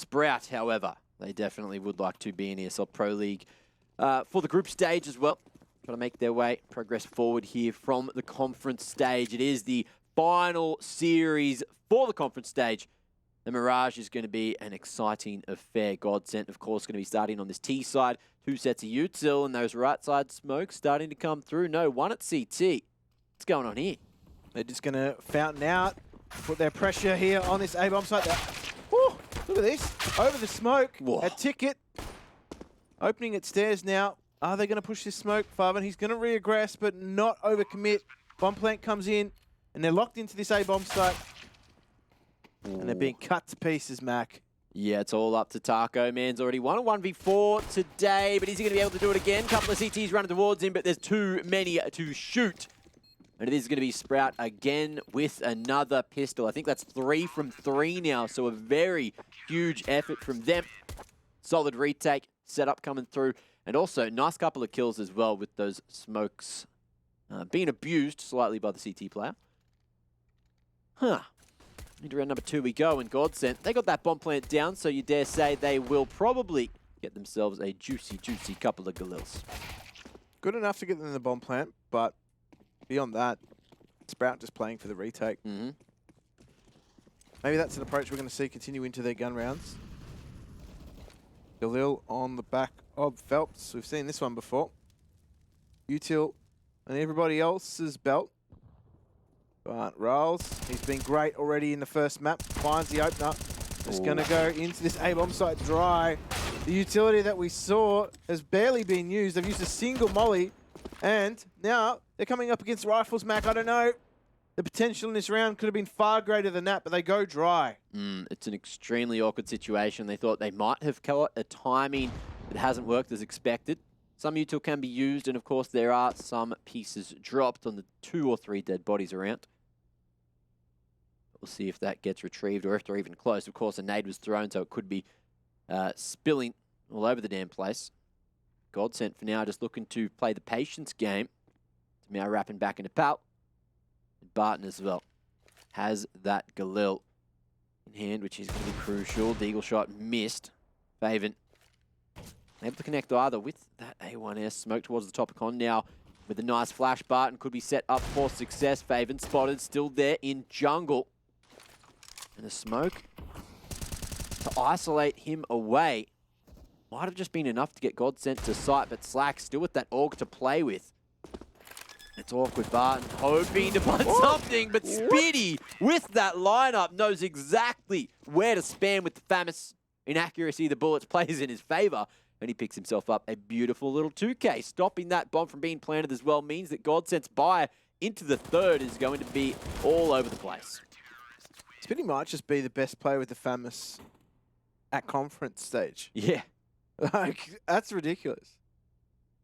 Sprout, however, they definitely would like to be in ESL Pro League for the group stage as well. Trying to make their way, progress forward here from the conference stage. It is the final series for the conference stage. The Mirage is going to be an exciting affair. GODSENT, of course, going to be starting on this T side. 2 sets of util, and those right side smokes starting to come through. No, 1 at CT. What's going on here? They're just going to fountain out, put their pressure here on this A-bomb site. Woo, look at this. Over the smoke. Whoa. A ticket. Opening its stairs now. Are they going to push this smoke, Farvan? He's going to reaggress, but not overcommit. Bomb plant comes in, and they're locked into this A-bomb site. Ooh. And they're being cut to pieces, Mac. Yeah, it's all up to Taco. Man's already won a 1v4 today, but is he going to be able to do it again? Couple of CTs running towards him, but there's too many to shoot. And it is going to be Sprout again with another pistol. I think that's 3 from 3 now, so a very huge effort from them. Solid retake, setup coming through, and also nice couple of kills as well with those smokes being abused slightly by the CT player. Into round number 2 we go, and GODSENT, they got that bomb plant down, so you dare say they will probably get themselves a juicy, juicy couple of Galils. Good enough to get them in the bomb plant, but beyond that, Sprout just playing for the retake. Maybe that's an approach we're going to see continue into their gun rounds. Galil on the back of Phelps. We've seen this one before. Util and everybody else's belt. But Rolls, he's been great already in the first map. Finds the opener. Just going to go into this A-bomb site dry. The utility that we saw has barely been used. They've used a single molly. And now they're coming up against Rifles, Mac. I don't know. The potential in this round could have been far greater than that, but they go dry. It's an extremely awkward situation. They thought they might have caught a timing that hasn't worked as expected. Some util can be used, and of course there are some pieces dropped on the 2 or 3 dead bodies around. We'll see if that gets retrieved or if they're even close. Of course, a nade was thrown, so it could be spilling all over the damn place. GODSENT for now just looking to play the patience game. Now wrapping back into Pal. Barton as well has that Galil in hand, which is going to be crucial. The eagle shot missed. Faven able to connect either with that A1S. Smoke towards the top of con now with a nice flash. Barton could be set up for success. Faven spotted, still there in jungle. And the smoke to isolate him away. Might have just been enough to get GODSENT to sight, but Slack still with that AUG to play with. It's awkward, Barton hoping to find something, but Spitty with that lineup knows exactly where to spam with the famous inaccuracy. The bullets plays in his favor, and he picks himself up a beautiful little 2K. Stopping that bomb from being planted as well means that GODSENT's buy into the 3rd is going to be all over the place. Spitty might just be the best player with the famous at conference stage. Yeah. Like, that's ridiculous.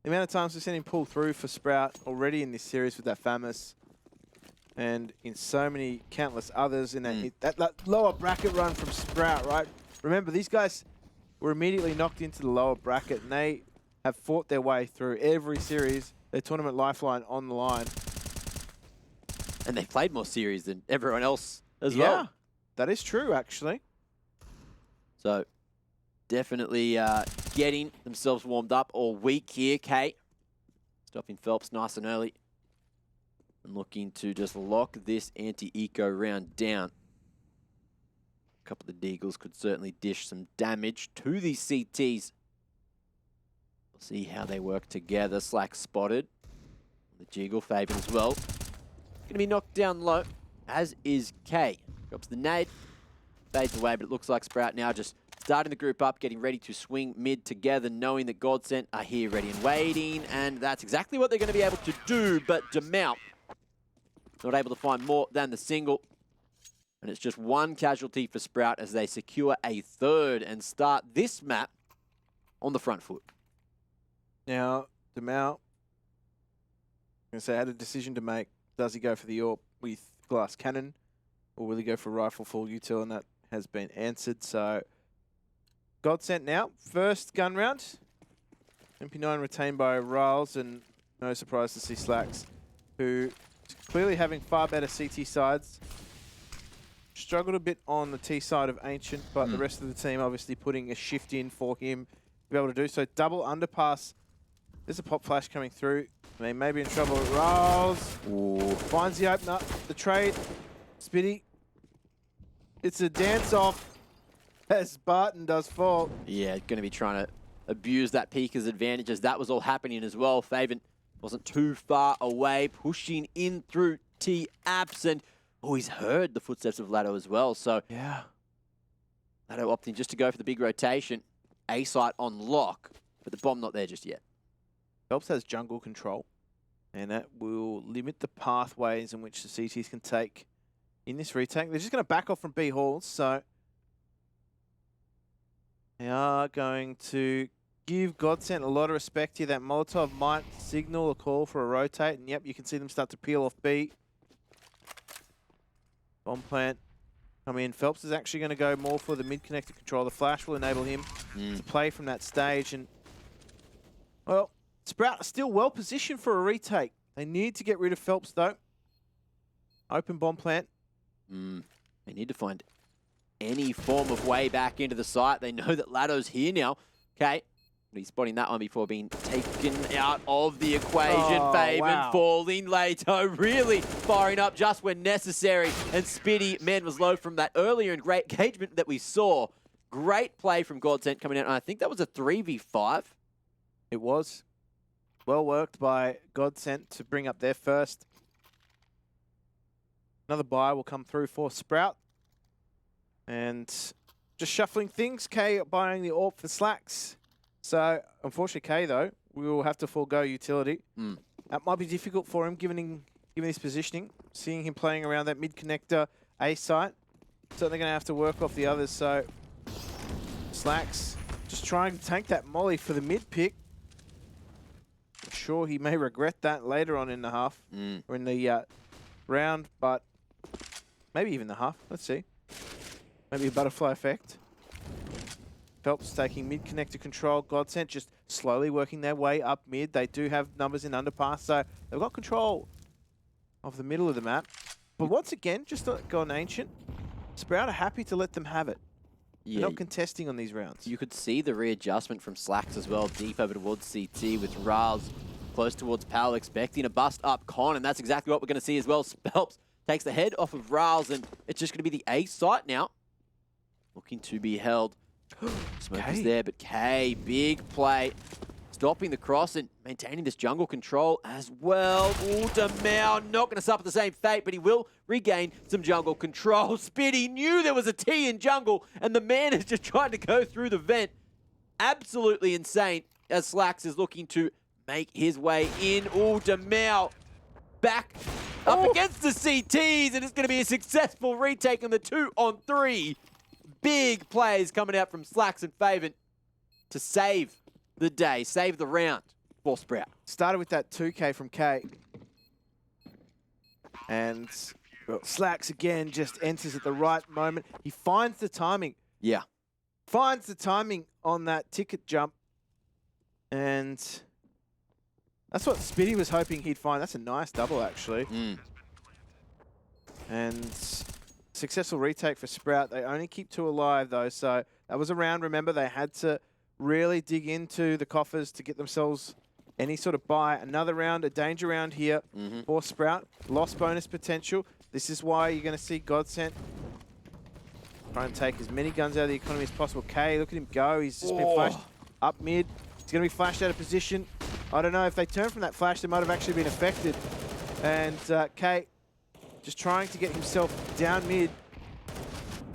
The amount of times we've seen him pull through for Sprout already in this series with that famous, and in so many countless others in that lower bracket run from Sprout, right? Remember, these guys were immediately knocked into the lower bracket, and they have fought their way through every series, their tournament lifeline on the line. And they've played more series than everyone else as well. Yeah, that is true, actually. So, definitely getting themselves warmed up all week here, Kate. Stopping Phelps nice and early. And looking to just lock this anti-eco round down. A couple of Deagles could certainly dish some damage to these CTs. We'll see how they work together. Slack spotted. The Jiggle Faven as well. Going to be knocked down low, as is K. Drops the nade. Fades away, but it looks like Sprout now just starting the group up, getting ready to swing mid together, knowing that GODSENT are here ready and waiting, and that's exactly what they're going to be able to do, but Demount not able to find more than the single. And it's just 1 casualty for Sprout as they secure a 3rd and start this map on the front foot. Now, Demount, I'm going to say, had a decision to make. Does he go for the AWP with glass cannon, or will he go for rifle full util? And that has been answered, so GODSENT now, first gun round. MP9 retained by Riles, and no surprise to see Slacks, who is clearly having far better CT sides. struggled a bit on the T side of Ancient, but the rest of the team obviously putting a shift in for him to be able to do so. Double underpass. There's a pop flash coming through. They may be in trouble. Rolls. Ooh. Finds the opener. The trade. Spitty. It's a dance off as Barton does fall. Yeah, going to be trying to abuse that Pika's advantages. That was all happening as well. Faven wasn't too far away, pushing in through T-Absent. Oh, he's heard the footsteps of Lado as well. So yeah, Lado opting just to go for the big rotation. A site on lock, but the bomb not there just yet. Phelps has jungle control, and that will limit the pathways in which the CTs can take in this retake. They're just going to back off from B halls, so they are going to give GODSENT a lot of respect here. That Molotov might signal a call for a rotate, and yep, you can see them start to peel off B. Bomb plant come in. Phelps is actually going to go more for the mid-connector control. The flash will enable him to play from that stage, and well, Sprout are still well positioned for a retake. They need to get rid of Phelps though. Open bomb plant. They need to find any form of way back into the site. They know that Lado's here now. Okay. He's spotting that one before being taken out of the equation. Faven falling. Lato really firing up just when necessary. And Spitty, man, was low from that earlier and great engagement that we saw. Great play from GODSENT coming out. And I think that was a 3v5. It was. Well worked by GODSENT to bring up their first. Another buy will come through for Sprout. And just shuffling things. K buying the AWP for Slacks. So, unfortunately, K, though, we will have to forego utility. That might be difficult for him, given his positioning. Seeing him playing around that mid-connector A site. Certainly going to have to work off the others. So, Slacks just trying to tank that molly for the mid-pick. I'm sure he may regret that later on in the half. Or in the round, but maybe even the half. Let's see. Maybe a butterfly effect. Phelps taking mid-connector control. GODSENT just slowly working their way up mid. They do have numbers in underpass, so they've got control of the middle of the map. But once again, just to go on Ancient, Sprout are happy to let them have it. Yeah. They're not contesting on these rounds. You could see the readjustment from Slacks as well, deep over towards CT with Rals close towards Powell, expecting a bust up Con, and that's exactly what we're going to see as well. Phelps takes the head off of Rals, and it's just going to be the A site now. Looking to be held. Smoke is there, but K, big play. Stopping the cross and maintaining this jungle control as well. Ooh, Demau not going to suffer the same fate, but he will regain some jungle control. Spitty knew there was a T in jungle, and the man is just trying to go through the vent. Absolutely insane as Slacks is looking to make his way in. Ooh, Demau back up against the CTs, and it's going to be a successful retake on the 2-on-3. Big plays coming out from Slacks and Faven to save the day, save the round for Sprout. Started with that 2K from K. And well, Slacks again just enters at the right moment. He finds the timing. Yeah. Finds the timing on that ticket jump. And that's what Spitty was hoping he'd find. That's a nice double, actually. And successful retake for Sprout. They only keep 2 alive, though. So that was a round. Remember, they had to really dig into the coffers to get themselves any sort of buy. Another round, a danger round here for Sprout. Lost bonus potential. This is why you're going to see GODSENT try and take as many guns out of the economy as possible. K, look at him go. He's just been flashed up mid. He's going to be flashed out of position. I don't know. If they turn from that flash, they might have actually been affected. And K just trying to get himself down mid,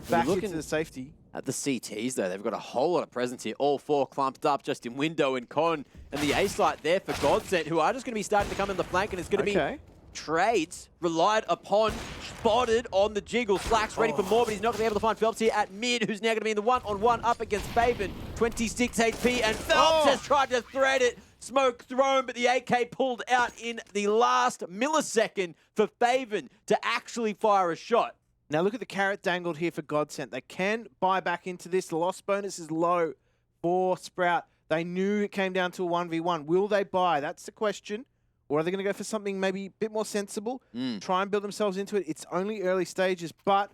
back into the safety. At the CTs, though, they've got a whole lot of presence here. All 4 clumped up just in window and Con. And the A site there for GODSENT, who are just going to be starting to come in the flank, and it's going to be trades relied upon, spotted on the jiggle. Slacks ready for more, but he's not going to be able to find Phelps here at mid, who's now going to be in the 1-on-1 up against Faven. 26 HP, and Phelps has tried to thread it. Smoke thrown, but the AK pulled out in the last millisecond for Faven to actually fire a shot. Now look at the carrot dangled here for GODSENT. They can buy back into this. The loss bonus is low for Sprout. They knew it came down to a 1v1. Will they buy? That's the question. Or are they going to go for something maybe a bit more sensible? Try and build themselves into it. It's only early stages, but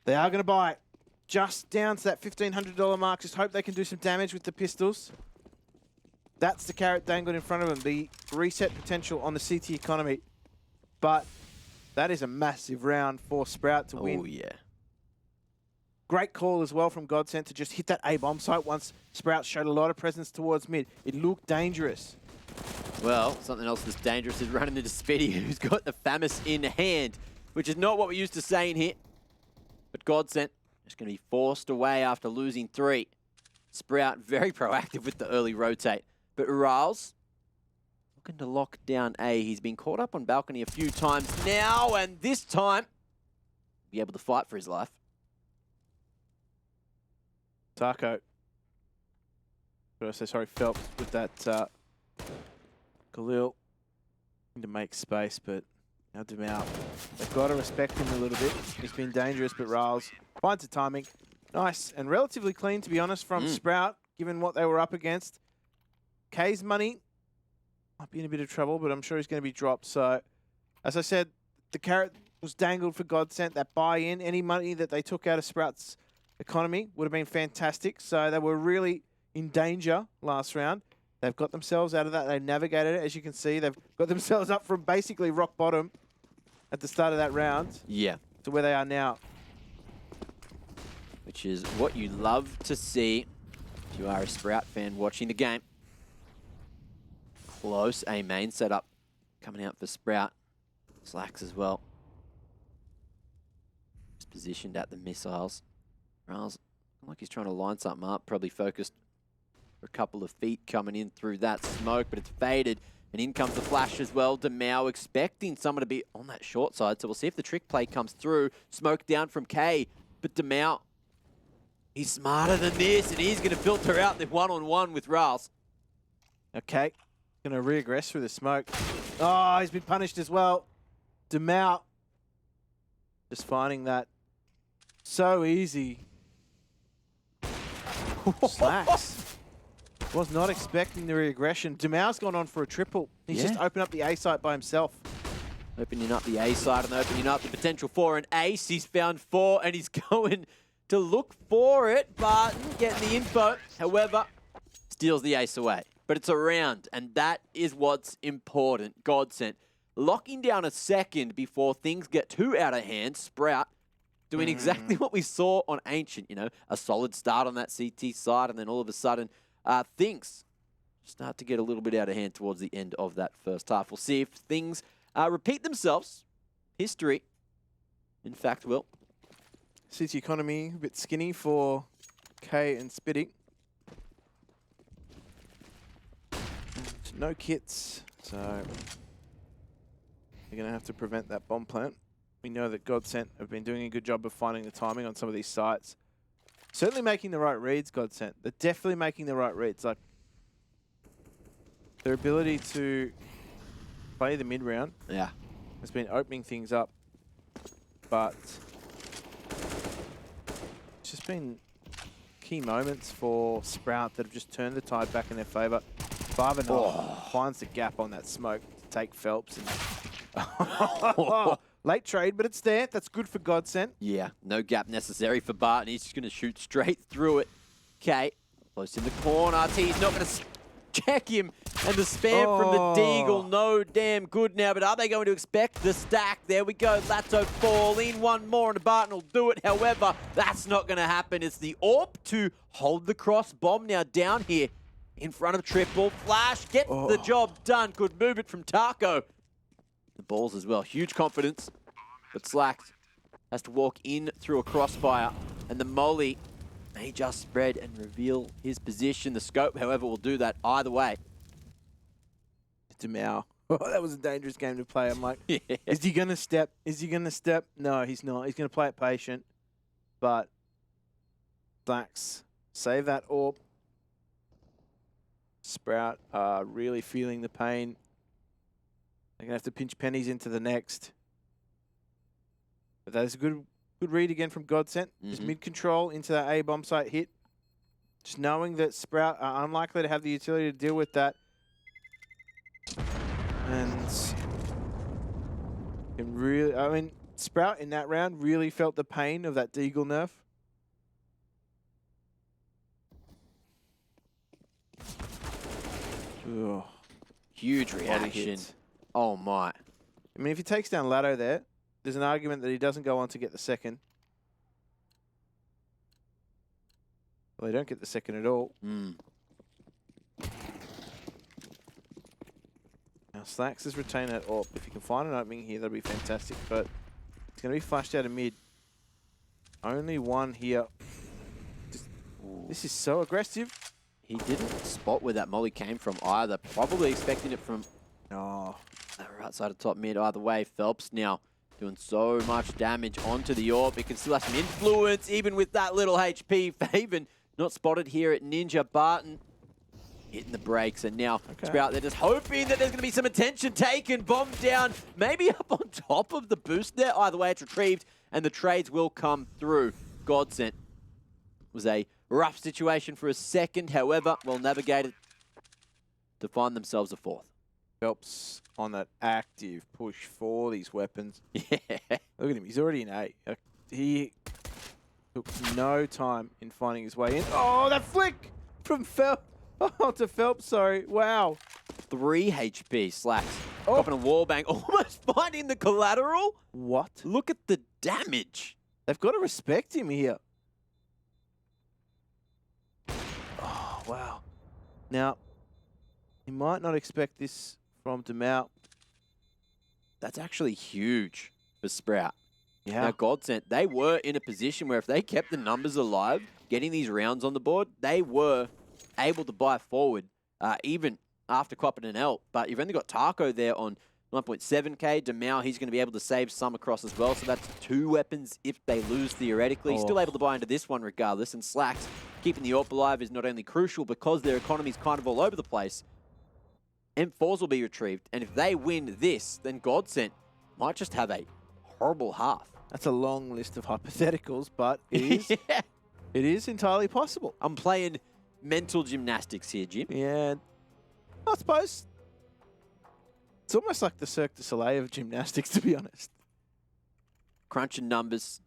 They are going to buy just down to that $1,500 mark. Just hope they can do some damage with the pistols. That's the carrot dangled in front of them, the reset potential on the CT economy. But that is a massive round for Sprout to win. Oh, yeah. Great call as well from GODSENT to just hit that A-bomb site once Sprout showed a lot of presence towards mid. It looked dangerous. Well, something else that's dangerous is running into Speedy, who's got the FAMAS in hand, which is not what we're used to saying here. But GODSENT is going to be forced away after losing 3. Sprout very proactive with the early rotate. But Urals looking to lock down A. He's been caught up on balcony a few times now, and this time be able to fight for his life. Taco. Sorry, Phelps with that Khalil to make space, but now Demau. They've got to respect him a little bit. He's been dangerous, but Riles finds the timing. Nice and relatively clean, to be honest, from Sprout, given what they were up against. K's money might be in a bit of trouble, but I'm sure he's going to be dropped. So, as I said, the carrot was dangled for GODSENT. That buy-in, any money that they took out of Sprout's economy would have been fantastic. So they were really in danger last round. They've got themselves out of that. They've navigated it. As you can see, they've got themselves up from basically rock bottom at the start of that round. Yeah. To where they are now. Which is what you love to see if you are a Sprout fan watching the game. Close A main setup coming out for Sprout. Slacks as well. Just positioned at the missiles. Riles, like he's trying to line something up, probably focused for a couple of feet coming in through that smoke, but it's faded. And in comes the flash as well. Demau expecting someone to be on that short side, so we'll see if the trick play comes through. Smoke down from K, but Demau, he's smarter than this, and he's going to filter out the one-on-one with Riles. Okay. Going to regress through the smoke. Oh, he's been punished as well. Demau just finding that so easy. Slacks. Was not expecting the reaggression. Demau's gone on for a triple. He's just opened up the A site by himself. Opening up the A side and opening up the potential for an ace. He's found 4 and he's going to look for it. Barton getting the info. However, steals the ace away. But it's a round, and that is what's important. GODSENT locking down a second before things get too out of hand. Sprout doing exactly what we saw on Ancient, you know, a solid start on that CT side, and then all of a sudden things start to get a little bit out of hand towards the end of that first half. We'll see if things repeat themselves. History, in fact, will. CT economy a bit skinny for K and Spitting. No kits, so they're going to have to prevent that bomb plant. We know that GODSENT have been doing a good job of finding the timing on some of these sites. Certainly making the right reads, GODSENT. They're definitely making the right reads. Like, their ability to play the mid-round has been opening things up, but it's just been key moments for Sprout that have just turned the tide back in their favour. Finds the gap on that smoke to take Phelps. And late trade, but it's there. That's good for GODSENT. Yeah, no gap necessary for Barton. He's just going to shoot straight through it. Okay, close in the corner. T's not going to check him. And the spam from the Deagle, no damn good now. But are they going to expect the stack? There we go. Lato fall in. One more and Barton will do it. However, that's not going to happen. It's the AWP to hold the cross bomb now down here. In front of triple. Flash gets the job done. Good movement from Taco. The balls as well. Huge confidence. But Slacks has to walk in through a crossfire. And the Molly may just spread and reveal his position. The scope, however, will do that either way. Demau. That was a dangerous game to play. I'm like, is he going to step? Is he going to step? No, he's not. He's going to play it patient. But Slacks, save that AWP. Sprout are really feeling the pain. They're going to have to pinch pennies into the next. But that is a good read again from GODSENT. Just mid-control into that A-bomb site hit. Just knowing that Sprout are unlikely to have the utility to deal with that. And can really, I mean, Sprout in that round really felt the pain of that Deagle nerf. Ugh. Huge reaction. Oh my. I mean, if he takes down Latto there, there's an argument that he doesn't go on to get the second. Well, they don't get the second at all. Mm. Now, Slacks has retained that AWP. If he can find an opening here, that'd be fantastic. But it's going to be flashed out of mid. Only one here. This is so aggressive. He didn't spot where that molly came from either. Probably expecting it from Oh, the right side of top mid. Either way, Phelps now doing so much damage onto the AWP. It can still have some influence, even with that little HP. Faven not spotted here at Ninja. Barton hitting the brakes, and now Sprout, they're just hoping that there's going to be some attention taken. Bomb down, maybe up on top of the boost there. Either way, it's retrieved, and the trades will come through. GODSENT was a rough situation for a second, however, well navigated to find themselves a fourth. Phelps on that active push for these weapons. Yeah. Look at him, he's already in A. He took no time in finding his way in. Oh, that flick from Phelps. Oh, to Phelps, sorry. Wow. 3 HP, Slacks. Oh. Dropping a wall bang, almost finding the collateral. What? Look at the damage. They've got to respect him here. Oh, wow. Now, you might not expect this from Demau. That's actually huge for Sprout. Yeah. Now, GODSENT, they were in a position where if they kept the numbers alive, getting these rounds on the board, they were able to buy forward, even after copping an L. But you've only got Taco there on 9.7k. Demau, he's going to be able to save some across as well. So that's 2 weapons if they lose theoretically. He's still able to buy into this one regardless. And Slacks, keeping the AWP alive is not only crucial because their economy's kind of all over the place. M4s will be retrieved. And if they win this, then GODSENT might just have a horrible half. That's a long list of hypotheticals, but it is, Yeah. it is entirely possible. I'm playing mental gymnastics here, Jim. Yeah, I suppose it's almost like the Cirque du Soleil of gymnastics, to be honest. Crunching numbers,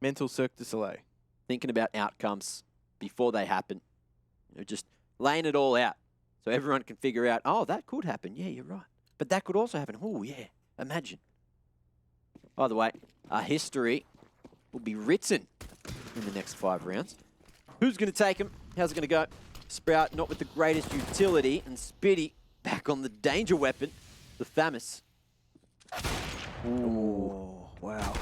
Mental Cirque du Soleil. thinking about outcomes before they happen. You know, just laying it all out so everyone can figure out, oh, that could happen. Yeah, you're right. But that could also happen. Oh, yeah. Imagine. By the way, our history will be written in the next 5 rounds. Who's going to take him? How's it going to go? Sprout not with the greatest utility, and Spitty back on the danger weapon, the Famous. Ooh, wow.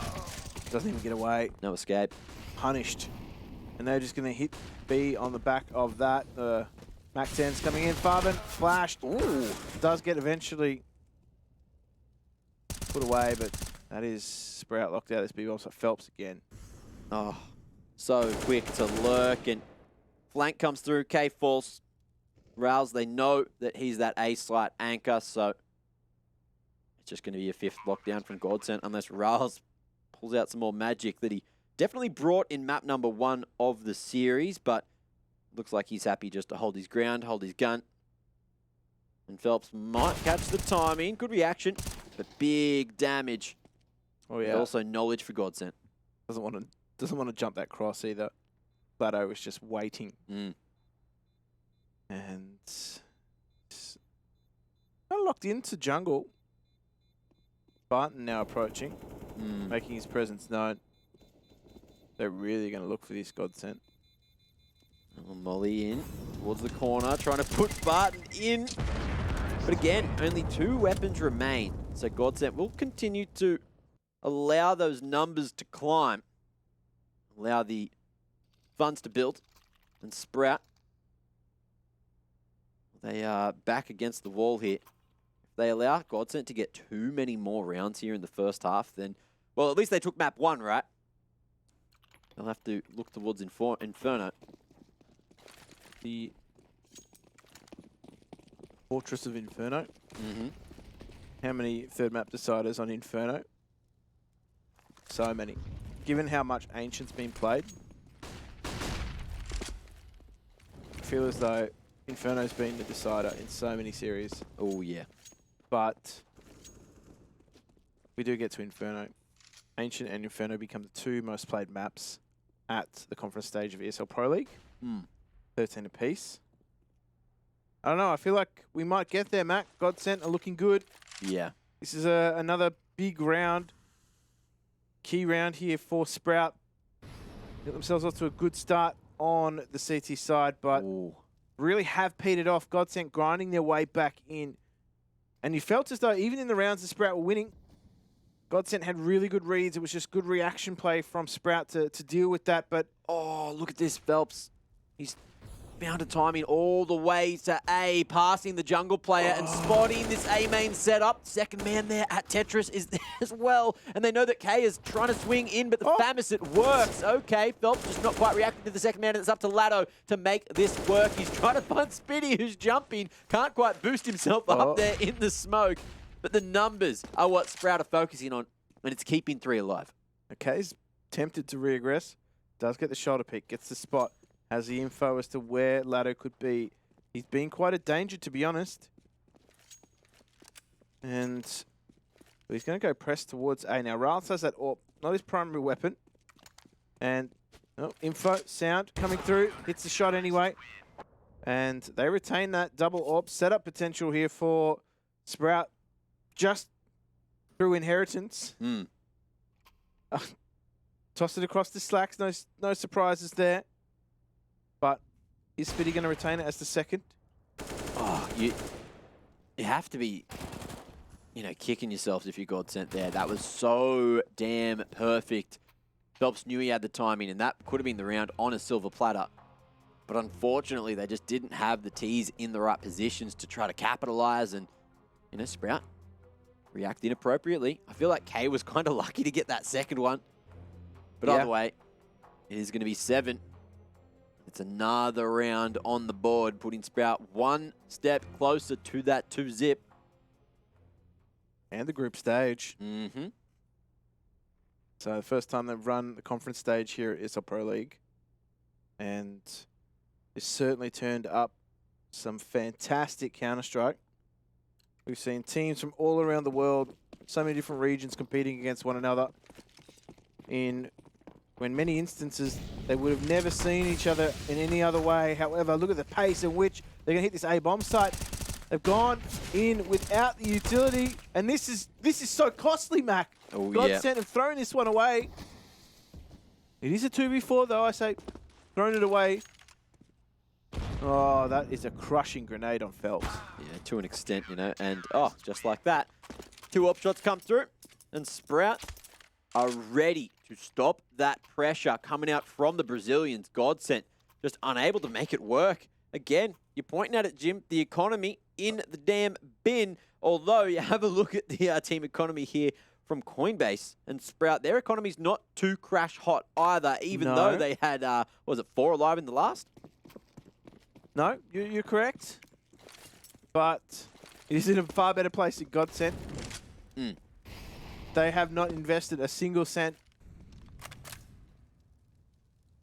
Doesn't even get away. No escape. Punished. And they're just going to hit B on the back of that. Mac 10's coming in. Farben flashed. Ooh. Does get eventually put away, but that is Sprout locked out. This B bomb. So Phelps again. Oh, so quick to lurk, and flank comes through. K falls. Rouse, they know that he's that A-slight anchor, so it's just going to be a 5th lockdown from GODSENT unless Rouse pulls out some more magic that he definitely brought in map number 1 of the series, but looks like he's happy just to hold his ground, hold his gun. And Phelps might catch the timing. Good reaction, but big damage. Oh yeah. And also knowledge for GODSENT. Doesn't want to jump that cross either. Latto was just waiting. Mm. And kind of locked into jungle. Barton now approaching, making his presence known. They're really going to look for this GODSENT. Oh, Molly in towards the corner, trying to put Barton in. But again, only 2 weapons remain. So GODSENT will continue to allow those numbers to climb. Allow the funds to build. And Sprout, they are back against the wall here. If they allow GODSENT to get too many more rounds here in the first half, then, well, at least they took map 1, right? They'll have to look towards Inferno. The Fortress of Inferno. How many third map deciders on Inferno? So many. Given how much Ancient's been played, I feel as though Inferno's been the decider in so many series. Oh, yeah. But we do get to Inferno. Ancient and Inferno become the two most played maps at the conference stage of ESL Pro League. 13 apiece. I don't know. I feel like we might get there, Mac. GODSENT are looking good. Yeah. This is another big round. Key round here for Sprout. Got themselves off to a good start on the CT side, but really have petered off. GODSENT grinding their way back in. And you felt as though even in the rounds that Sprout were winning, GODSENT had really good reads. It was just good reaction play from Sprout to deal with that. But oh, look at this, Phelps. He's found a timing all the way to A, passing the jungle player and spotting this A main setup. Second man there at Tetris is there as well. And they know that K is trying to swing in, but the Famis, it works. Okay, Phelps just not quite reacting to the second man, and it's up to Lado to make this work. He's trying to find Spitty, who's jumping. Can't quite boost himself up there in the smoke. But the numbers are what Sprout are focusing on, and it's keeping 3 alive. K's tempted to reaggress. Does get the shoulder pick, gets the spot. Has the info as to where Lado could be. He's been quite a danger, to be honest. And he's going to go press towards A. Now, Ralph has that AWP, not his primary weapon. And info, sound coming through. Hits the shot anyway. And they retain that double AWP. Setup potential here for Sprout just through inheritance. Toss it across the slacks. No surprises there. But is Spitty going to retain it as the second? Oh, you have to be, kicking yourselves if you GODSENT there. That was so damn perfect. Phelps knew he had the timing, and that could have been the round on a silver platter. But unfortunately, they just didn't have the T's in the right positions to try to capitalize, and, Sprout reacting appropriately. I feel like K was kind of lucky to get that second one. But either way, it is going to be 7. It's another round on the board, putting Sprout one step closer to that 2-zip. And the group stage. So the first time they've run the conference stage here at ESL Pro League. And it's certainly turned up some fantastic Counter-Strike. We've seen teams from all around the world, so many different regions competing against one another when many instances they would have never seen each other in any other way. However, look at the pace in which they're going to hit this A-bomb site. They've gone in without the utility, and this is so costly, Mac. GODSENT have thrown this one away. It is a 2v4 though, I say. Thrown it away. Oh, that is a crushing grenade on Phelps. Yeah, to an extent, and just like that. 2 AWP shots come through, and Sprout are ready to stop that pressure coming out from the Brazilians. GODSENT just unable to make it work. Again, you're pointing at it, Jim, the economy in the damn bin. Although you have a look at the team economy here from Coinbase, and Sprout, their economy's not too crash hot either, even though they had, 4 alive in the last? No, you're correct. But it is in a far better place than GODSENT. They have not invested a single cent.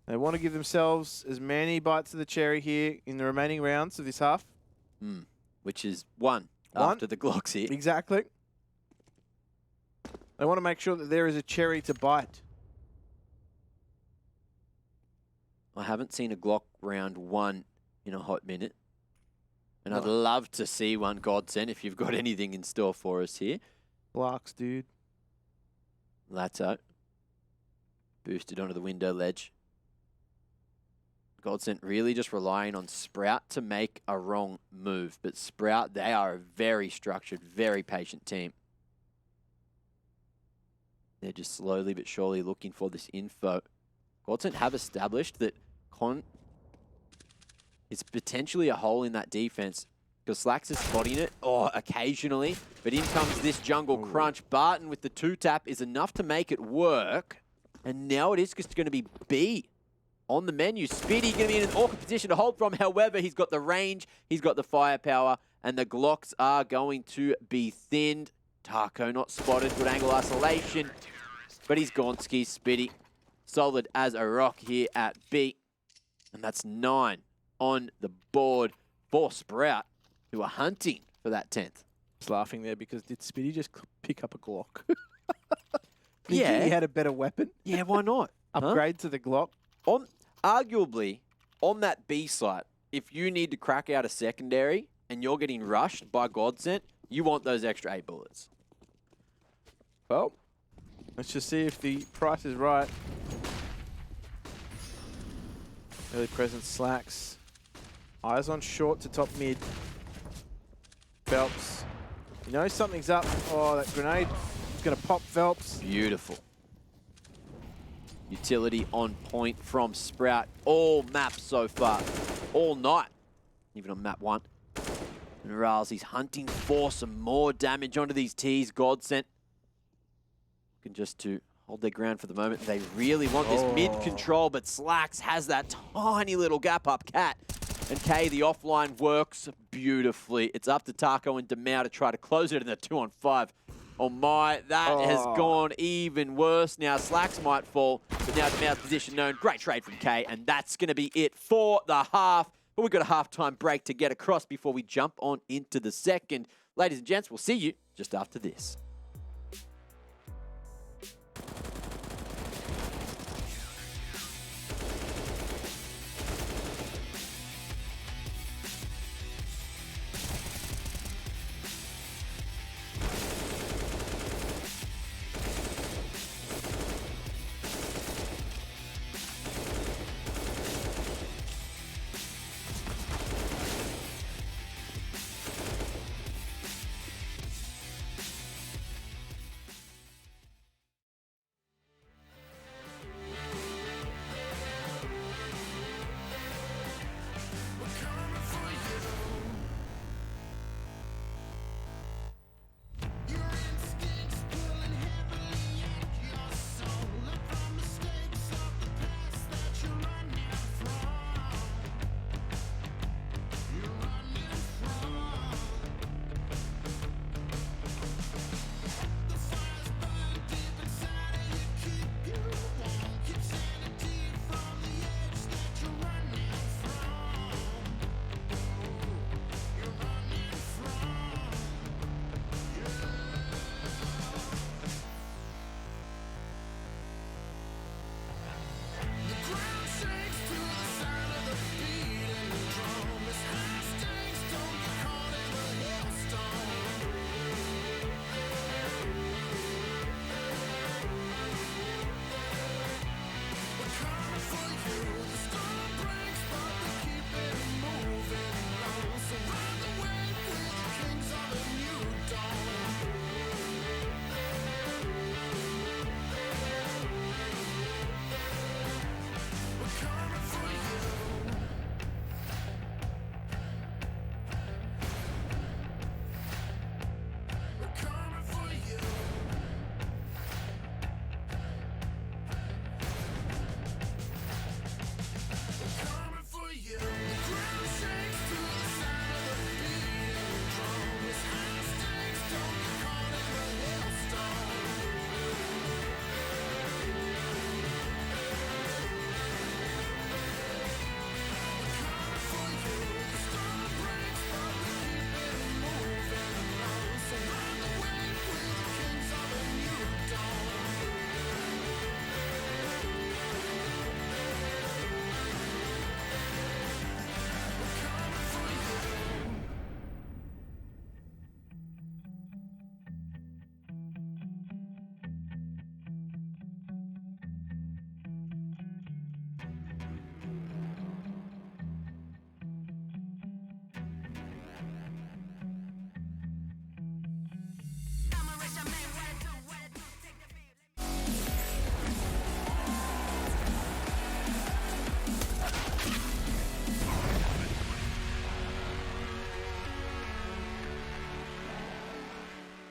They want to give themselves as many bites of the cherry here in the remaining rounds of this half. Which is one after the Glocks here. Exactly. They want to make sure that there is a cherry to bite. I haven't seen a Glock round 1 in a hot minute. And I'd love to see one, GODSENT, if you've got anything in store for us here. Larks, dude. Lato. Boosted onto the window ledge. GODSENT really just relying on Sprout to make a wrong move. But Sprout, they are a very structured, very patient team. They're just slowly but surely looking for this info. GODSENT have established that Con is potentially a hole in that defense, because Slacks is spotting it, occasionally. But in comes this jungle crunch. Barton with the 2-tap is enough to make it work. And now it is just going to be B on the menu. Spitty going to be in an awkward position to hold from. However, he's got the range, he's got the firepower, and the Glocks are going to be thinned. Taco not spotted, good angle isolation. But he's Gonski, Spitty. Solid as a rock here at B. And that's 9 on the board for Sprout, who are hunting for that 10th. Just laughing there because did Spitty just pick up a Glock? Thinking he had a better weapon. Yeah, why not? Upgrade to the Glock. Arguably, on that B site, if you need to crack out a secondary and you're getting rushed by GODSENT, you want those extra 8 bullets. Well, let's just see if the price is right. Early presence slacks. Eyes on short to top mid. Phelps. You know something's up. Oh, that grenade is going to pop Phelps. Beautiful. Utility on point from Sprout. All maps so far. All night. Even on map 1. And Mirage, he's hunting for some more damage onto these T's. GODSENT looking just to hold their ground for the moment. They really want this mid control, but Slacks has that tiny little gap up. Cat and K, the offline works beautifully. It's up to Taco and Demau to try to close it in the 2-on-5. Oh my, that has gone even worse. Now Slacks might fall, but now Demau's position known. Great trade from K, and that's going to be it for the half. But we've got a halftime break to get across before we jump on into the second. Ladies and gents, we'll see you just after this.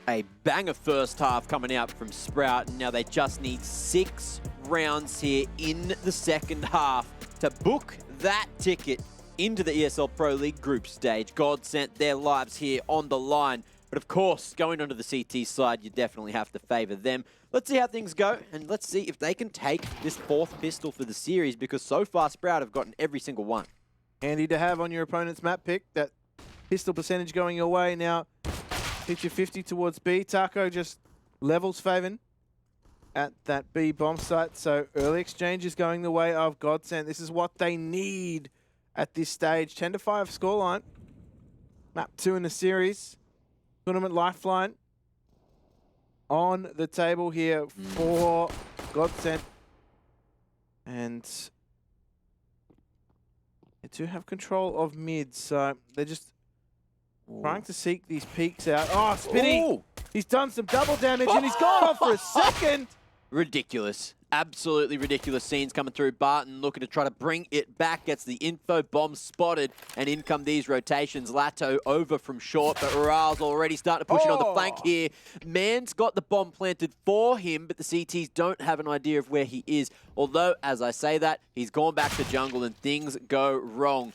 A banger first half coming out from Sprout. Now they just need 6 rounds here in the second half to book that ticket into the ESL Pro League group stage. GODSENT their lives here on the line. But of course, going onto the CT side, you definitely have to favor them. Let's see how things go, and let's see if they can take this 4th pistol for the series, because so far Sprout have gotten every single one. Handy to have on your opponent's map pick, that pistol percentage going your way. Now, 50-50 towards B. Taco just levels Faven. at that B bomb site. So early exchange is going the way of GODSENT. This is what they need at this stage. 10-5 scoreline. Map 2 in the series. Tournament lifeline on the table here for GODSENT. And they do have control of mid, so they're just trying to seek these peaks out. Oh, Spitty! Ooh. He's done some double damage and he's gone off for a second. Ridiculous. Absolutely ridiculous scenes coming through. Barton looking to try to bring it back. Gets the info bomb spotted. And in come these rotations. Lato over from short, but Ral's already starting to push it on the flank here. Man's got the bomb planted for him, but the CTs don't have an idea of where he is. Although, as I say that, he's gone back to jungle and things go wrong.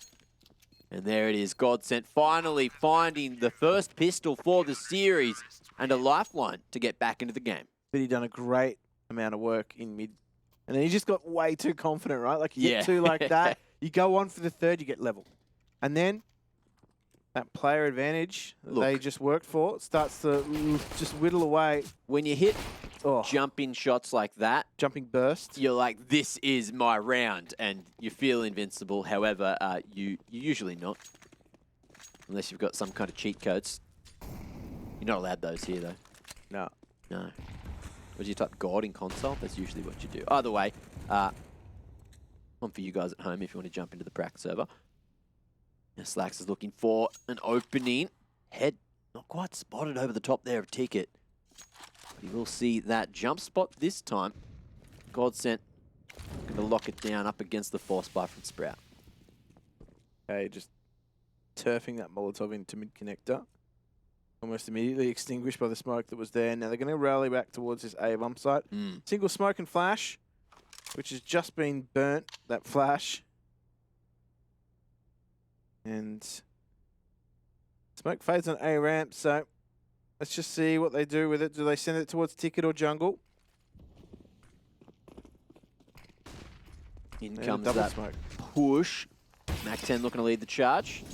And there it is. GODSENT finally finding the first pistol for the series and a lifeline to get back into the game. But he done a great amount of work in mid. And then he just got way too confident, right? Like you get two like that, you go on for the third, you get leveled. And then that player advantage that they just worked for starts to just whittle away. When you hit jumping shots like that, jumping burst, you're like, this is my round, and you feel invincible. However, you usually not, unless you've got some kind of cheat codes. You're not allowed those here, though. No. No. Would you type God in console? That's usually what you do. Either way, one for you guys at home if you want to jump into the practice server. Now Slacks is looking for an opening. Head not quite spotted over the top there of Ticket. But you will see that jump spot this time. GODSENT going to lock it down up against the force buy from Sprout. Okay, just turfing that Molotov into mid-connector. Almost immediately extinguished by the smoke that was there. Now they're going to rally back towards this A bomb site. Single smoke and flash, which has just been burnt, that flash. And smoke fades on A ramp, so let's just see what they do with it. Do they send it towards Ticket or jungle? In comes that smoke push. Mac-10 looking to lead the charge.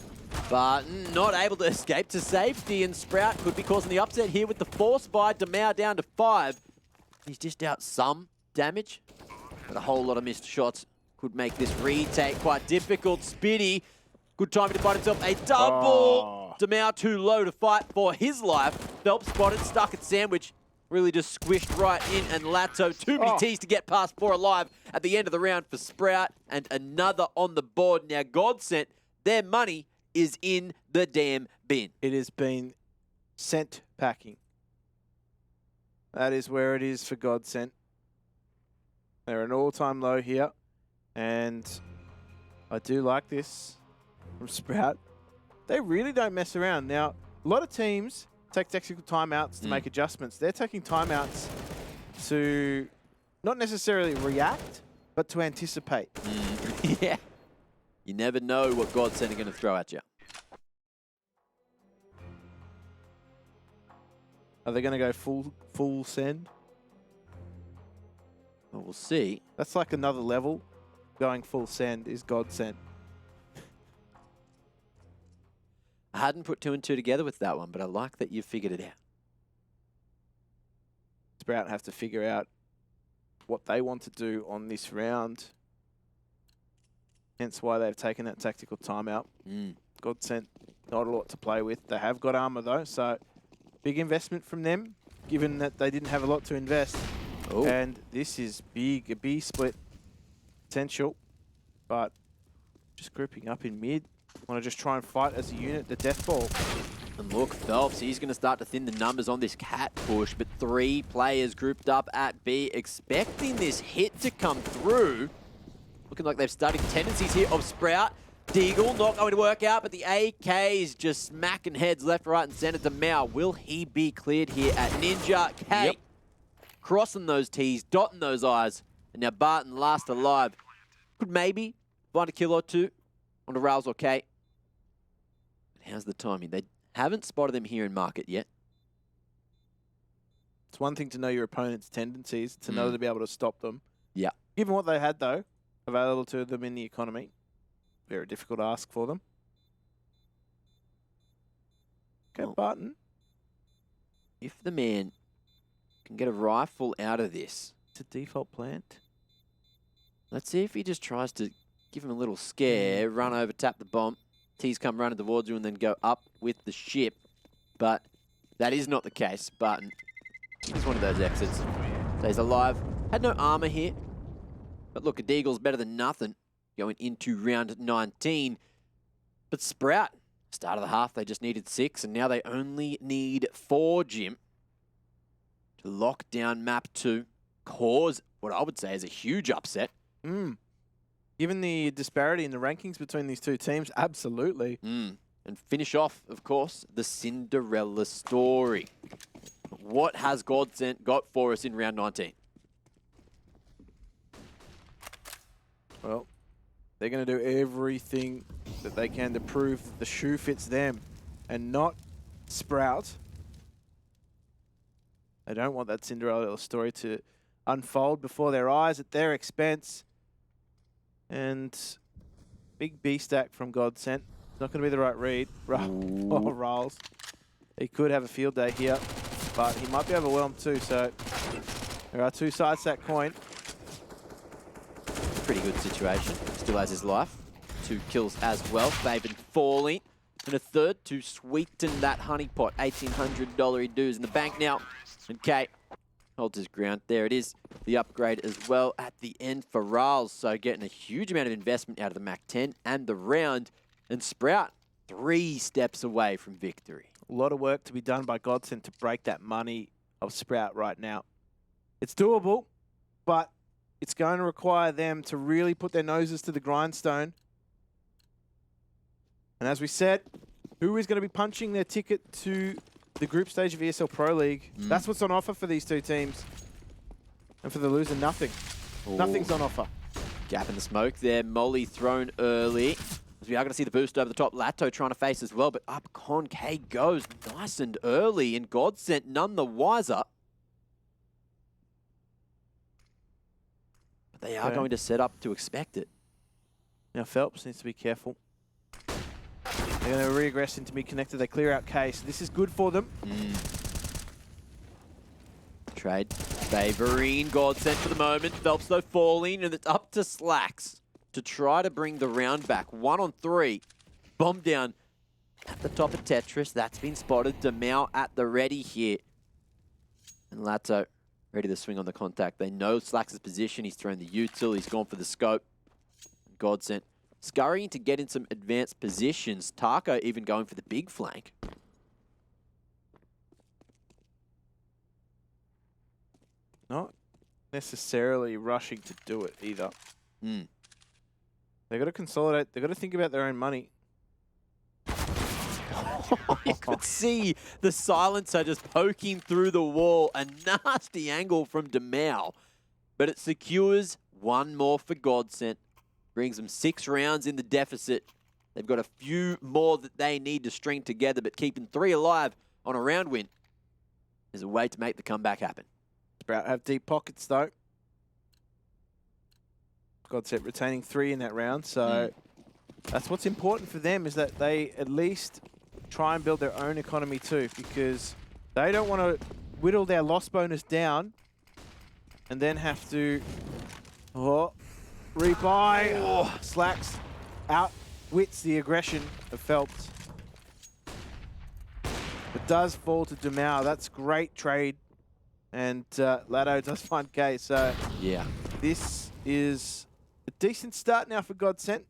But not able to escape to safety, and Sprout could be causing the upset here with the force buy. Demau down to 5. He's dished out some damage, but a whole lot of missed shots could make this retake quite difficult. Spitty, good time to find himself a double. Demau too low to fight for his life. Phelps spotted, stuck at sandwich. Really just squished right in, and Lato, too many T's to get past 4 alive at the end of the round for Sprout, and another on the board. Now GODSENT, their money is in the damn bin. It has been sent packing. That is where it is for GODSENT. They're an all-time low here, and I do like this from Sprout. They really don't mess around. Now, a lot of teams take tactical timeouts to make adjustments. They're taking timeouts to not necessarily react, but to anticipate. Yeah. You never know what GODSENT are going to throw at you. Are they going to go full send? Well, we'll see. That's like another level. Going full send is GODSENT. I hadn't put 2 and 2 together with that one, but I like that you figured it out. Sprout have to figure out what they want to do on this round. Hence why they've taken that tactical timeout. GODSENT, not a lot to play with. They have got armor though, so big investment from them, given that they didn't have a lot to invest. And this is big, a B split potential, but just grouping up in mid. Want to just try and fight as a unit, the death ball. And look, Phelps, he's going to start to thin the numbers on this cat push, but 3 players grouped up at B, expecting this hit to come through. Looking like they've studied tendencies here of Sprout. Deagle not going to work out, but the AK is just smacking heads left, right, and center to Mao. Will he be cleared here at Ninja? K crossing those T's, dotting those I's, and now Barton last alive. Could maybe find a kill or 2 on the Rails or K. But how's the timing? They haven't spotted them here in market yet. It's one thing to know your opponent's tendencies, to know to be able to stop them. Yeah. Given what they had, though, available to them in the economy, very difficult ask for them. Okay, well, Barton. If the man can get a rifle out of this, to default plant. Let's see if he just tries to give him a little scare, run over, tap the bomb. T's come running towards you and then go up with the ship. But that is not the case. Barton is one of those exits. Stays alive. Had no armor here. But look, a Deagle's better than nothing going into round 19. But Sprout, start of the half, they just needed 6, and now they only need 4, Jim, to lock down map 2, cause what I would say is a huge upset. Given the disparity in the rankings between these two teams, absolutely. And finish off, of course, the Cinderella story. What has GODSENT got for us in round 19? Well, they're going to do everything that they can to prove that the shoe fits them and not Sprout. They don't want that Cinderella story to unfold before their eyes at their expense. And big B stack from GODSENT. Not going to be the right read. Rolls. He could have a field day here, but he might be overwhelmed too. So there are two sides to that coin. Pretty good situation. Still has his life. 2 kills as well. Faven falling. And a third to sweeten that honeypot. $1,800 he does in the bank now. And Kate holds his ground. There it is. The upgrade as well at the end for Riles. So getting a huge amount of investment out of the Mac 10 and the round. And Sprout 3 steps away from victory. A lot of work to be done by GODSENT to break that money of Sprout right now. It's doable, but it's going to require them to really put their noses to the grindstone. And as we said, who is going to be punching their ticket to the group stage of ESL Pro League? That's what's on offer for these two teams. And for the loser, nothing. Nothing's on offer. Gap in the smoke there. Molly thrown early. As we are going to see the boost over the top. Lato trying to face as well, but up Con K goes nice and early, and GODSENT none the wiser. But they are going to set up to expect it. Now Phelps needs to be careful. They're going to regress into me connected. They clear out K, so this is good for them. Trade favouring GODSENT for the moment. Phelps though falling, and it's up to Slacks to try to bring the round back. 1 on 3. Bomb down at the top of Tetris. That's been spotted. Demau at the ready here. And Lato ready to swing on the contact. They know Slacks' position. He's thrown the util. He's gone for the scope. GODSENT scurrying to get in some advanced positions. Taco even going for the big flank. Not necessarily rushing to do it either. They've got to consolidate. They've got to think about their own money. You could see the silencer just poking through the wall. A nasty angle from Demau. But it secures 1 more for GODSENT. Brings them 6 rounds in the deficit. They've got a few more that they need to string together, but keeping 3 alive on a round win is a way to make the comeback happen. Sprout have deep pockets though. GODSENT retaining 3 in that round, so that's what's important for them, is that they at least try and build their own economy too, because they don't want to whittle their loss bonus down and then have to rebuy. Slacks outwits the aggression of Phelps. It does fall to Demau. That's great trade. And Lato does find K, so yeah, this is a decent start now for GODSENT.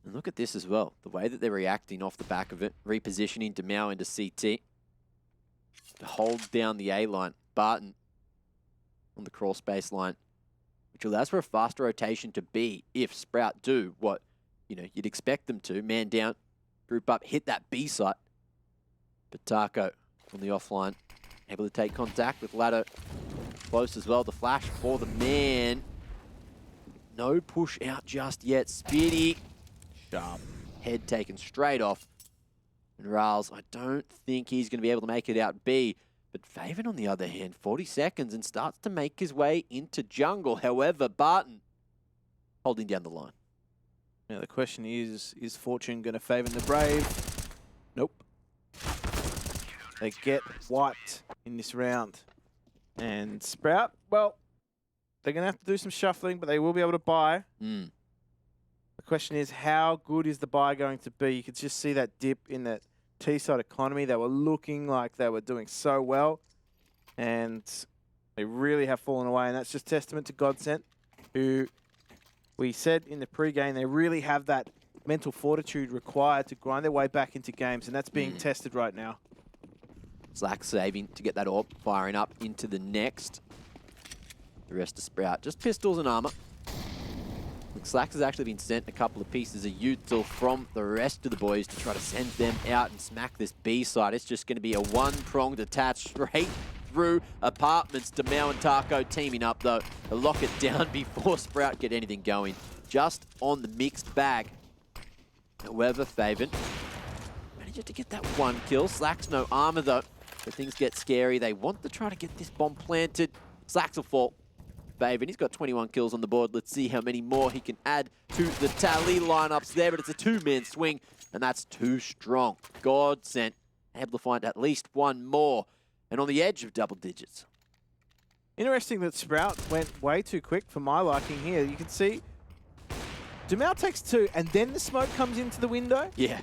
And look at this as well. The way that they're reacting off the back of it. Repositioning Demau into CT. To hold down the A line. Barton on the crawl space line. Which allows for a faster rotation to B if Sprout do what you'd expect them to. Man down, group up, hit that B site. But Taco on the offline. Able to take contact with Lato. Close as well. The flash for the man. No push out just yet. Spitty. Sharp. Head taken straight off. And Riles, I don't think he's going to be able to make it out B. But Faven, on the other hand, 40 seconds and starts to make his way into jungle. However, Barton holding down the line. Now the question is Fortune going to favor the Brave? Nope. They get wiped in this round. And Sprout, well, they're going to have to do some shuffling, but they will be able to buy. Mm. The question is, how good is the buy going to be? You could just see that dip in that T-side economy. They were looking like they were doing so well, and they really have fallen away. And that's just testament to GODSENT, who we said in the pre-game, they really have that mental fortitude required to grind their way back into games, and that's being tested right now. Slack saving to get that AWP firing up into the next. The rest of Sprout, just pistols and armor. Slacks has actually been sent a couple of pieces of util from the rest of the boys to try to send them out and smack this B side. It's just going to be a one-pronged attack straight through apartments. Demau and Taco teaming up, though, to lock it down before Sprout get anything going. Just on the mixed bag. However, Faven manages to get that one kill. Slacks no armor, though, so things get scary. They want to try to get this bomb planted. Slacks will fall. Faven, he's got 21 kills on the board. Let's see how many more he can add to the tally lineups there, but it's a two-man swing, and that's too strong. GODSENT able to find at least one more, and on the edge of double digits. Interesting that Sprout went way too quick for my liking here. You can see Demau takes two, and then the smoke comes into the window. Yeah.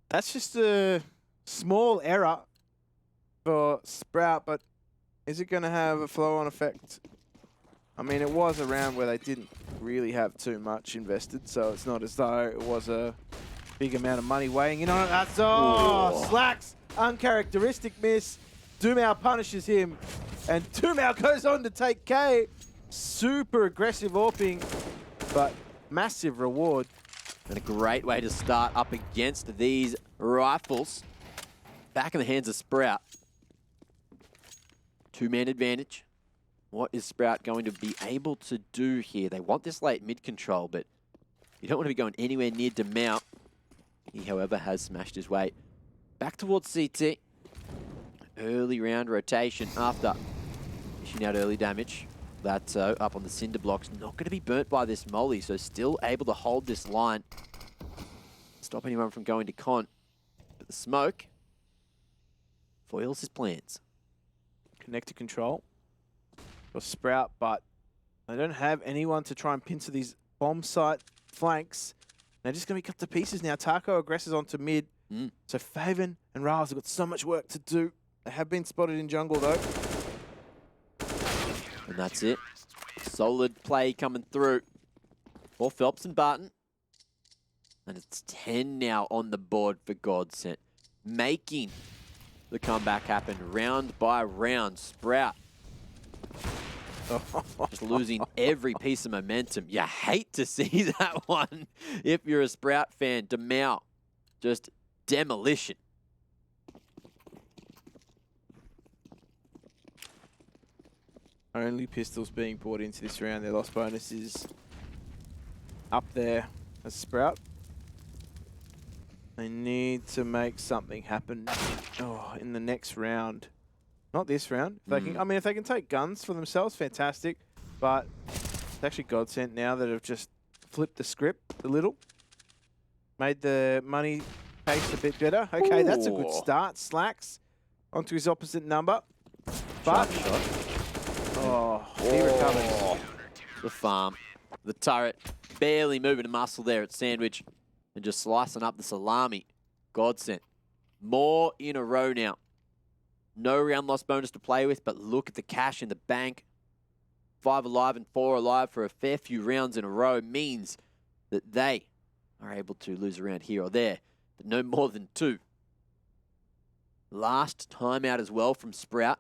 That's just a small error for Sprout, but is it going to have a flow-on effect? I mean, it was a round where they didn't really have too much invested, so it's not as though it was a big amount of money weighing in on it. That's, Slacks, uncharacteristic miss. Demau punishes him, and Demau goes on to take K. Super aggressive AWPing, but massive reward. And a great way to start up against these rifles. Back in the hands of Sprout. Two-man advantage. What is Sprout going to be able to do here? They want this late mid control, but you don't want to be going anywhere near Demau. He, however, has smashed his way back towards CT. Early round rotation after dishing out early damage. That's up on the cinder blocks. Not going to be burnt by this molly, so still able to hold this line. Stop anyone from going to con. But the smoke foils his plans. Connected control for Sprout, but they don't have anyone to try and pincer these bomb site flanks. They're just going to be cut to pieces now. Taco aggresses onto mid. So Faven and Riles have got so much work to do. They have been spotted in jungle, though. And that's it. Solid play coming through for Phelps and Barton. And it's 10 now on the board for GODSENT. Making the comeback happen round by round. Sprout just losing every piece of momentum. You hate to see that one if you're a Sprout fan. Demau, just demolition. Only pistols being brought into this round. Their loss bonus is up there as Sprout. They need to make something happen in the next round. Not this round. If they can, I mean, if they can take guns for themselves, fantastic. But it's actually GODSENT now that have just flipped the script a little. Made the money pace a bit better. Okay, that's a good start. Slacks onto his opposite number. But he recovers. The farm. The turret. Barely moving a muscle there at Sandwich. And just slicing up the salami. GODSENT. More in a row now. No round loss bonus to play with, but look at the cash in the bank. 5 alive and 4 alive for a fair few rounds in a row means that they are able to lose a round here or there, but no more than 2. Last timeout as well from Sprout.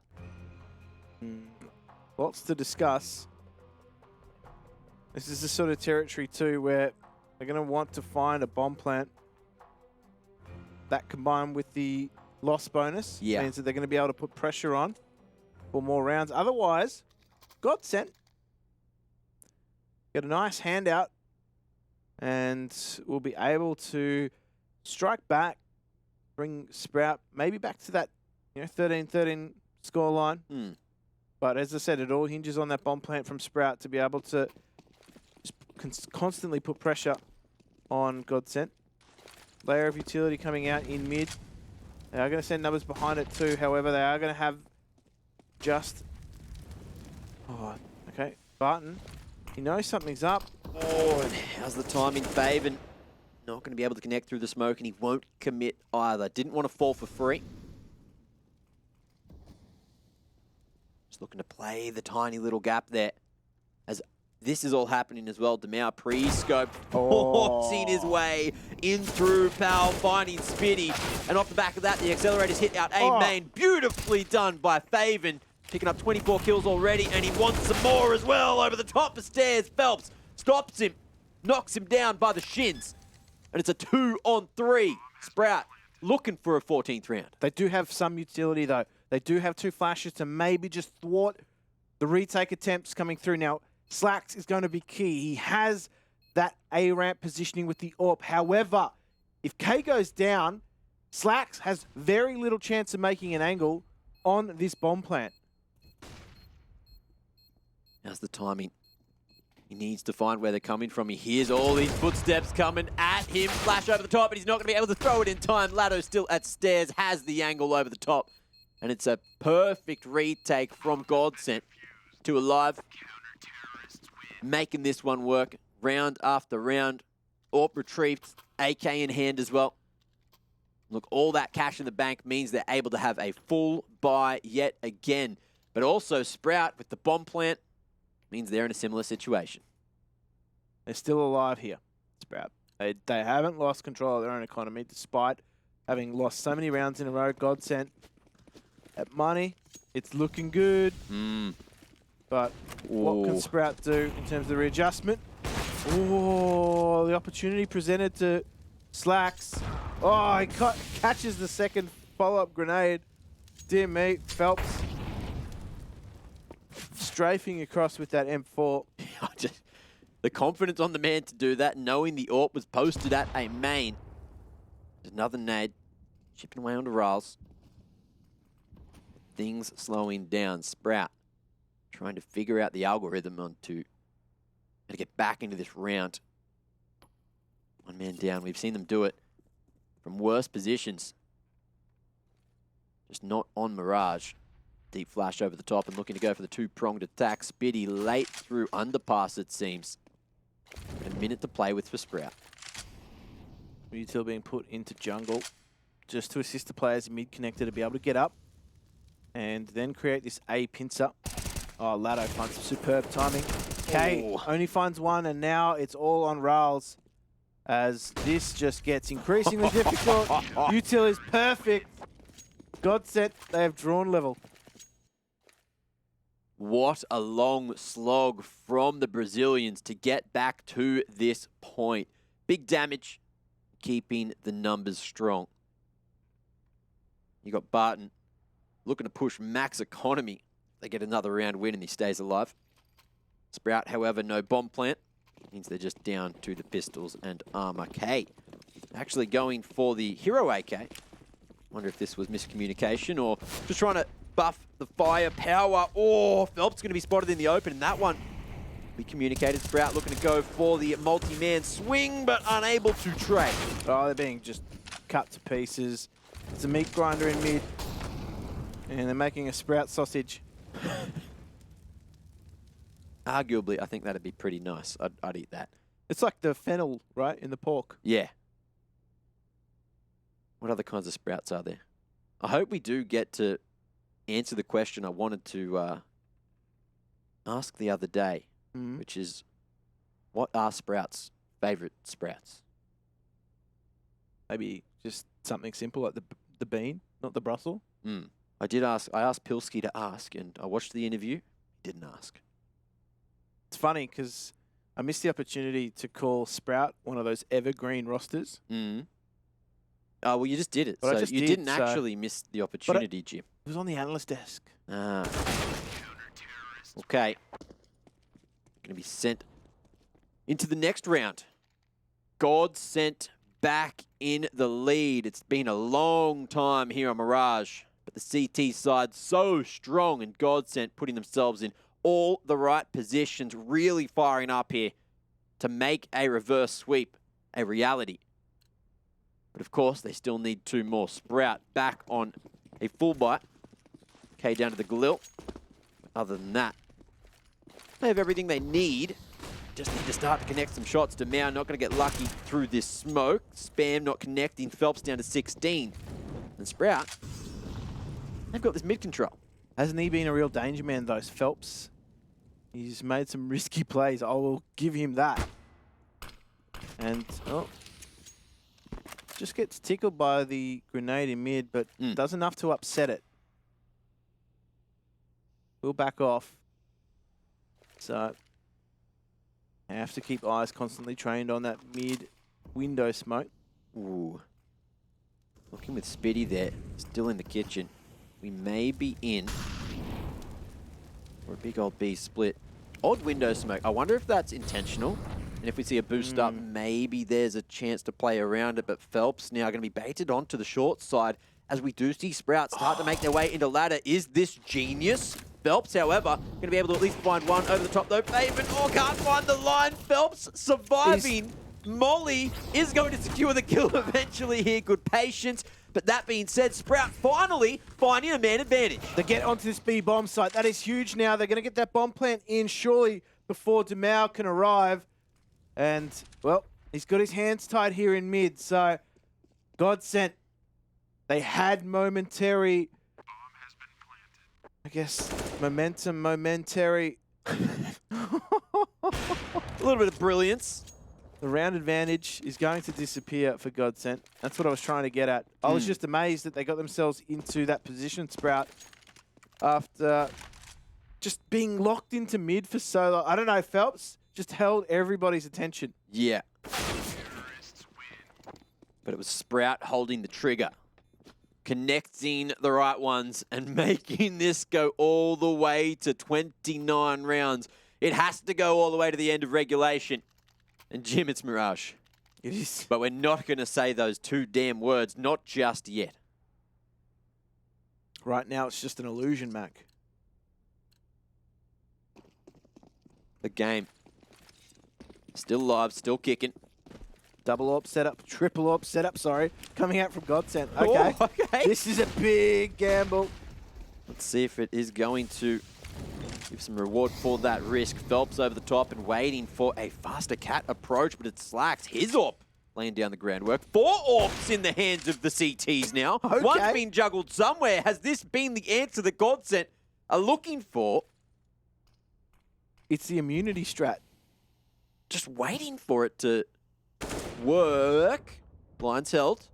Lots to discuss. This is the sort of territory too where they're going to want to find a bomb plant. That combined with the loss bonus means that they're going to be able to put pressure on for more rounds. Otherwise, GODSENT get a nice handout and we'll be able to strike back, bring Sprout maybe back to that 13-13 scoreline. But as I said, it all hinges on that bomb plant from Sprout to be able to just constantly put pressure on GODSENT. Layer of utility coming out in mid. They are going to send numbers behind it too. However, they are going to have just... Oh, okay. Barton, he knows something's up. Oh, and how's the timing? Faven not going to be able to connect through the smoke, and he won't commit either. Didn't want to fall for free. Just looking to play the tiny little gap there. As this is all happening as well, Demau pre-scope, forcing his way in through Powell, finding Spitty. And off the back of that, the accelerators hit out A main. Beautifully done by Faven, picking up 24 kills already, and he wants some more as well over the top of stairs. Phelps stops him, knocks him down by the shins. And it's a 2-on-3. Sprout looking for a 14th round. They do have some utility, though. They do have 2 flashes to maybe just thwart the retake attempts coming through. Now, Slacks is going to be key. He has that A-ramp positioning with the AWP. However, if K goes down, Slacks has very little chance of making an angle on this bomb plant. How's the timing? He needs to find where they're coming from. He hears all these footsteps coming at him. Flash over the top, but he's not going to be able to throw it in time. Lado still at stairs, has the angle over the top. And it's a perfect retake from GODSENT to Alive. Making this one work round after round. AWP retrieved, AK in hand as well. Look, all that cash in the bank means they're able to have a full buy yet again. But also Sprout with the bomb plant means they're in a similar situation. They're still alive here, Sprout. They haven't lost control of their own economy despite having lost so many rounds in a row. GODSENT at money. It's looking good. But what can Sprout do in terms of the readjustment? Oh, the opportunity presented to Slacks. Oh, he catches the second follow-up grenade. Dear me, Phelps strafing across with that M4. The confidence on the man to do that, knowing the AWP was posted at a main. There's another nade, chipping away onto Riles. Things slowing down. Sprout trying to figure out the algorithm on to get back into this round. One man down. We've seen them do it from worse positions. Just not on Mirage. Deep flash over the top and looking to go for the 2-pronged attack. Spitty late through underpass, it seems. A minute to play with for Sprout. Util being put into jungle just to assist the players in mid-connector to be able to get up and then create this A pincer. Oh, Lado finds some superb timing. K only finds one, and now it's all on Riles as this just gets increasingly difficult. Util is perfect. GODSENT, they have drawn level. What a long slog from the Brazilians to get back to this point. Big damage, keeping the numbers strong. You got Barton looking to push max economy. They get another round win and he stays alive. Sprout, however, no bomb plant. Means they're just down to the pistols and armor. K actually going for the hero AK. Wonder if this was miscommunication or just trying to buff the firepower. Oh, Phelps going to be spotted in the open, and that one we communicated. Sprout looking to go for the multi-man swing, but unable to trade. Oh, they're being just cut to pieces. It's a meat grinder in mid, and they're making a Sprout sausage. Arguably, I think that'd be pretty nice. I'd eat that. It's like the fennel, right, in the pork. Yeah. What other kinds of sprouts are there? I hope we do get to answer the question I wanted to ask the other day, which is, what are Sprout's favourite sprouts? Maybe just something simple like the bean, not the Brussels. I asked Pilsky to ask, and I watched the interview. He didn't ask. It's funny because I missed the opportunity to call Sprout one of those evergreen rosters. Oh, well, you just did it. But so you didn't actually miss the opportunity, Jim. It was on the analyst desk. Okay. Going to be sent into the next round. GODSENT back in the lead. It's been a long time here on Mirage, but the CT side so strong, and GODSENT putting themselves in all the right positions, really firing up here to make a reverse sweep a reality. But of course, they still need 2 more. Sprout back on a full bite. AK down to the Galil. Other than that, they have everything they need. Just need to start to connect some shots. Demau not going to get lucky through this smoke. Spam not connecting. Phelps down to 16. And Sprout, they've got this mid control. Hasn't he been a real danger man, though? Phelps, he's made some risky plays. I will give him that. And, oh, just gets tickled by the grenade in mid, but does enough to upset it. We'll back off. So, have to keep eyes constantly trained on that mid window smoke. Ooh. Looking with Spitty there, still in the kitchen. We may be in for a big old B split. Odd window smoke. I wonder if that's intentional. And if we see a boost up, maybe there's a chance to play around it. But Phelps now going to be baited onto the short side as we do see Sprout start to make their way into ladder. Is this genius? Phelps, however, going to be able to at least find one over the top though. Faven, oh, can't find the line. Phelps surviving. Molly is going to secure the kill eventually here. Good patience. But that being said, Sprout finally finding a man advantage. They get onto this B bomb site. That is huge now. They're going to get that bomb plant in surely before Demau can arrive. And, well, he's got his hands tied here in mid. So, GODSENT, they had momentary, I guess, momentary. A little bit of brilliance. The round advantage is going to disappear for GODSENT. That's what I was trying to get at. I was just amazed that they got themselves into that position, Sprout, after just being locked into mid for so long. I don't know, Phelps just held everybody's attention. Yeah. But it was Sprout holding the trigger, connecting the right ones, and making this go all the way to 29 rounds. It has to go all the way to the end of regulation. And Jim, it's Mirage. It is. But we're not going to say those two damn words, not just yet. Right now, it's just an illusion, Mac. The game. Still live, still kicking. Double AWP setup, triple AWP setup, sorry. Coming out from GODSENT. Okay. Oh, okay. This is a big gamble. Let's see if it is going to give some reward for that risk. Phelps over the top and waiting for a faster cat approach, but it slacks. His AWP laying down the groundwork. 4 AWPs in the hands of the CTs now. Okay. One's been juggled somewhere. Has this been the answer that GODSENT are looking for? It's the immunity strat. Just waiting for it to work. Lines held.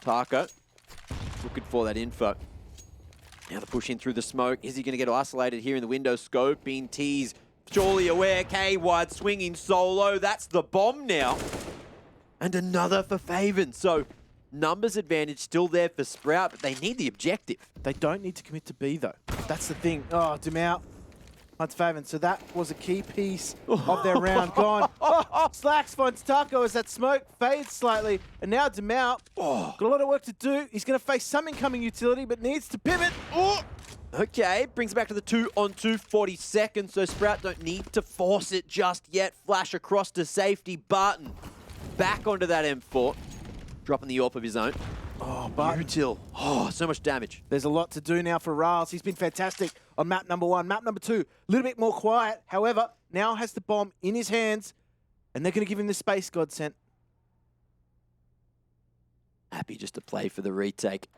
Taco looking for that info. Now the push in through the smoke. Is he going to get isolated here in the window? Scoping, tease, surely aware. K wide swinging solo. That's the bomb now. And another for Faven. So numbers advantage still there for Sprout, but they need the objective. They don't need to commit to B, though. That's the thing. Oh, Demau. That's Faven. So that was a key piece of their round gone. Slacks finds Taco as that smoke fades slightly. And now Demau, got a lot of work to do. He's going to face some incoming utility, but needs to pivot. Okay, brings it back to the 2-on-2, 40 seconds. So Sprout don't need to force it just yet. Flash across to safety. Barton back onto that M4. Dropping the AWP of his own. Oh, Barton. Util. Oh, so much damage. There's a lot to do now for Riles. He's been fantastic on map number 1. Map number 2, a little bit more quiet. However, now has the bomb in his hands, and they're going to give him the space GODSENT. Happy just to play for the retake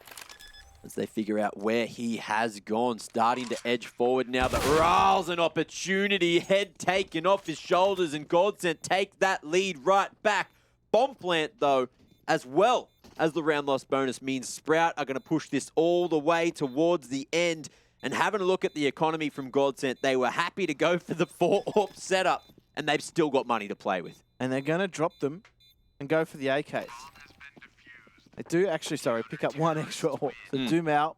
as they figure out where he has gone. Starting to edge forward now, but Riles an opportunity. Head taken off his shoulders, and GODSENT take that lead right back. Bomb plant, though, as well as the round loss bonus means Sprout are going to push this all the way towards the end. And having a look at the economy from GODSENT, they were happy to go for the 4 AWP setup, and they've still got money to play with. And they're going to drop them and go for the AKs. They do actually, sorry, pick up 1 extra AWP. So Demau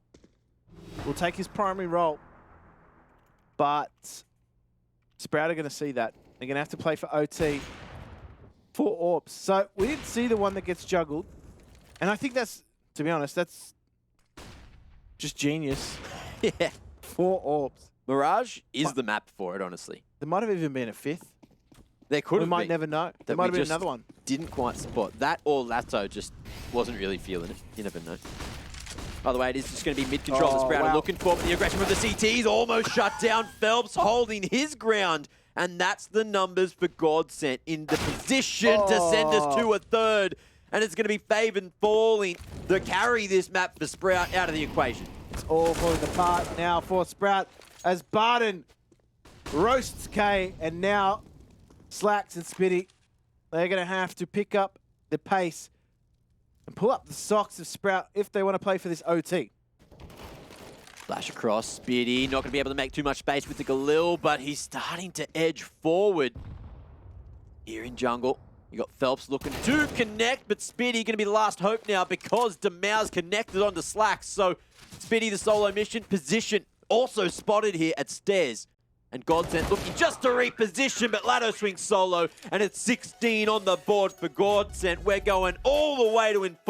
will take his primary role. But Sprout are going to see that. They're going to have to play for OT. 4 AWPs. So we didn't see the one that gets juggled. And I think that's, to be honest, that's just genius. Yeah. 4 AWPs. Mirage is the map for it, honestly. There might have even been a 5th. There could have been. We might never know. There might have been another one. Didn't quite spot. That or Lato just wasn't really feeling it. You never know. By the way, it is just going to be mid-control that Sprout are wow. looking for, but the aggression from the CTs almost shut down. Phelps holding his ground, and that's the numbers for GODSENT in the position to send us to a third. And it's going to be Faven falling to carry this map for Sprout out of the equation. It's all falling apart now for Sprout as Barden roasts K, and now Slacks and Spitty, they're going to have to pick up the pace and pull up the socks of Sprout if they want to play for this OT. Flash across, Spitty, not going to be able to make too much space with the Galil, but he's starting to edge forward. Here in jungle, you got Phelps looking to connect, but Spitty going to be the last hope now because Demau's connected onto Slacks. So Spitty, the solo mission, position also spotted here at stairs. And GODSENT looking just to reposition, but Lado swings solo, and it's 16 on the board for GODSENT. We're going all the way to